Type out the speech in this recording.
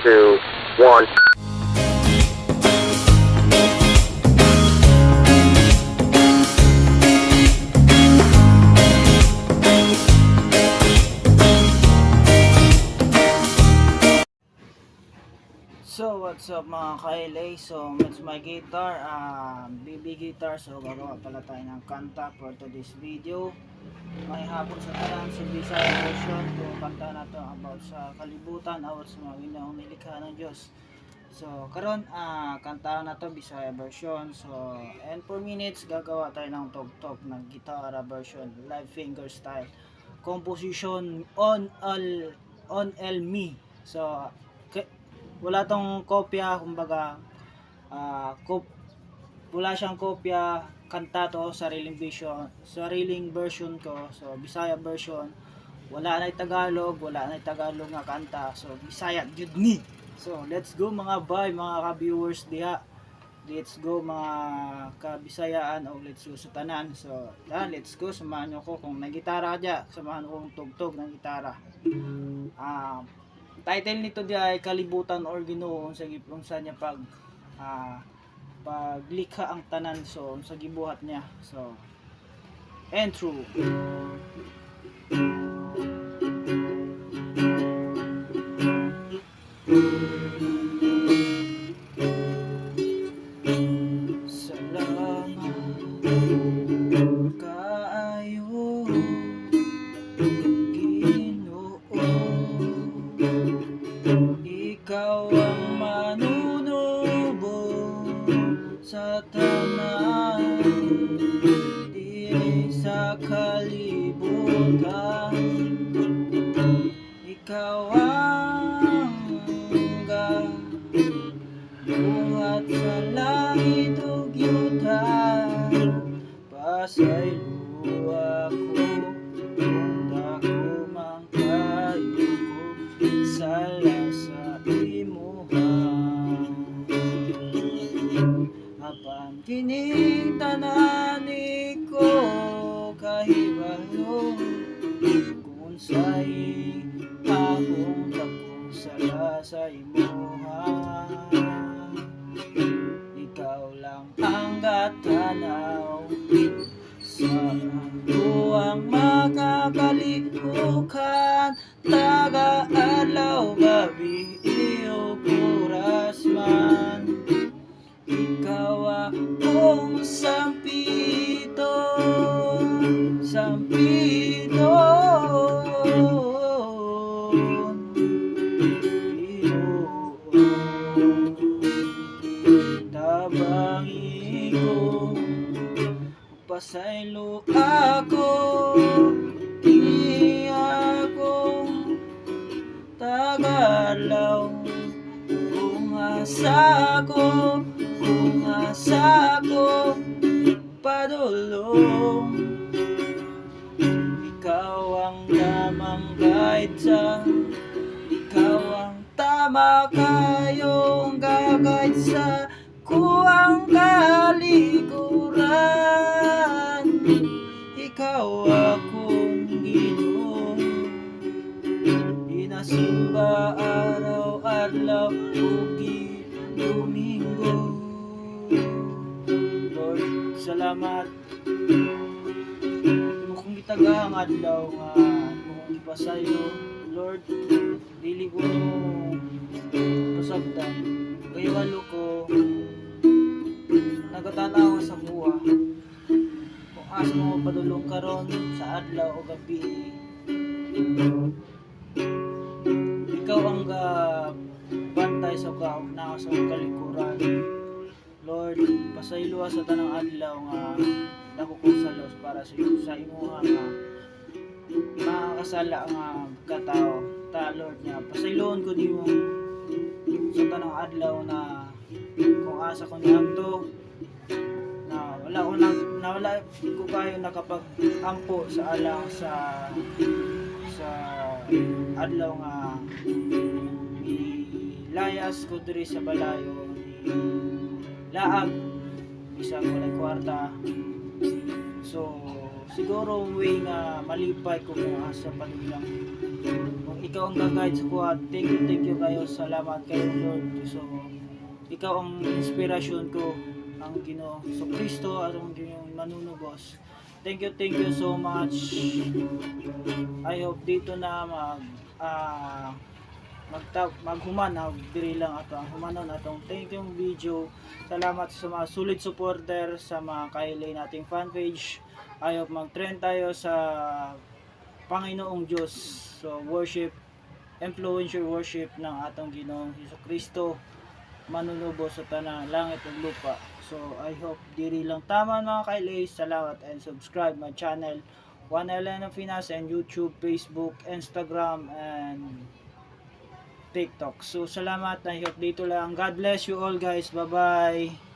2, 1. So what's up mga ka-LA? So it's my guitar, BB guitar. So gagawa pala tayo ng kanta for today's video. May hapon sa tanan, so Bisaya version. Yung kanta na to about sa kalibutan, about sa mga ginawang nilikha ng Diyos. So karon kanta na to Bisaya version. So and 4 minutes gagawa tayo ng tugtog ng gitara version, live finger style. Composition on LME. So wala tong kopya, kumbaga wala siyang kopya, kanta to, sariling version ko. So Bisaya version, wala na Tagalog nga kanta. So Bisaya jud ni. So let's go mga bay, mga ka-viewers diha. Let's go mga kabisayaan, o let's go sa tanan. So let's go, samahan nyo ko kung nagitara dya, samahan ko kung tugtog ng gitara. Title nito di ay Kalibutan or Ginoo sa gipungsa niya paglikha ang tanan, so sa gibuhat niya. So intro. Salamat kaayo Ikaw ang manunubo sa tanan, diri sa kalibutan. Ikaw ang buhat sa langit ug yuta, pasaylo ako kung dako man kayo sala sa imuha. Apan kining tanan ko kahibalo, kung sa'y akong dakong sala sa imuha. Ikaw lang ang gatanaw sa tuwang makakalihukan, taga-adlaw gabi o oras man. Ikaw akong sampito tabangi ko, pasaylo ako, di ako tagalaw. Kung asa ko padulong, ikaw ang tamang guide sa, ikaw ang tama kayong gagayad sa kuwang kalikuran. Ikaw akong Ginoo, inasimba araw-adlaw ug Domingo. Lord, salamat kung gitagahang adlaw nga kung ipasayo. Lord, dili ko pasabtan kay walo ko nagatanaw sa buha, kung asa mo padulong karon sa adlaw o gabi. Ikaw ang bantay sa kaugnaw sa kalikuran. Lord, pasaylo sa tanang adlaw nga dako kong salos para sa imuha nga makakasala nga katao ta. Lord, nga pasayloon ko nimo sa tanang adlaw na kung asa ko niadto na wala ko kayo nakapag-ampo sa alang sa adlaw nga ilayas ko diri sa balayo, laag bisag walay kwarta. So siguro way nga malipay ko kung asa panulang, kung ikaw ang gagayad sa kuha. Thank you kayo. Salamat kayo, Lord. So, ikaw ang inspirasyon ko, ang Ginoo so Kristo at ang Ginoo manunubos. Thank you so much. I hope dito na maghumanaw diri lang ato ang humanon atong thank you video. Salamat sa mga solid supporter sa mga kailay nating fan page. I hope mag-trend tayo sa Panginoong Diyos. So worship, influencer worship ng atong Ginoong Hesukristo manunubos sa tanang langit ug lupa. So I hope diri lang tama mga kailay. Salamat and subscribe my channel Juan Elena Finas and YouTube, Facebook, Instagram and TikTok. So salamat, I hope dito lang. God bless you all guys. Bye bye.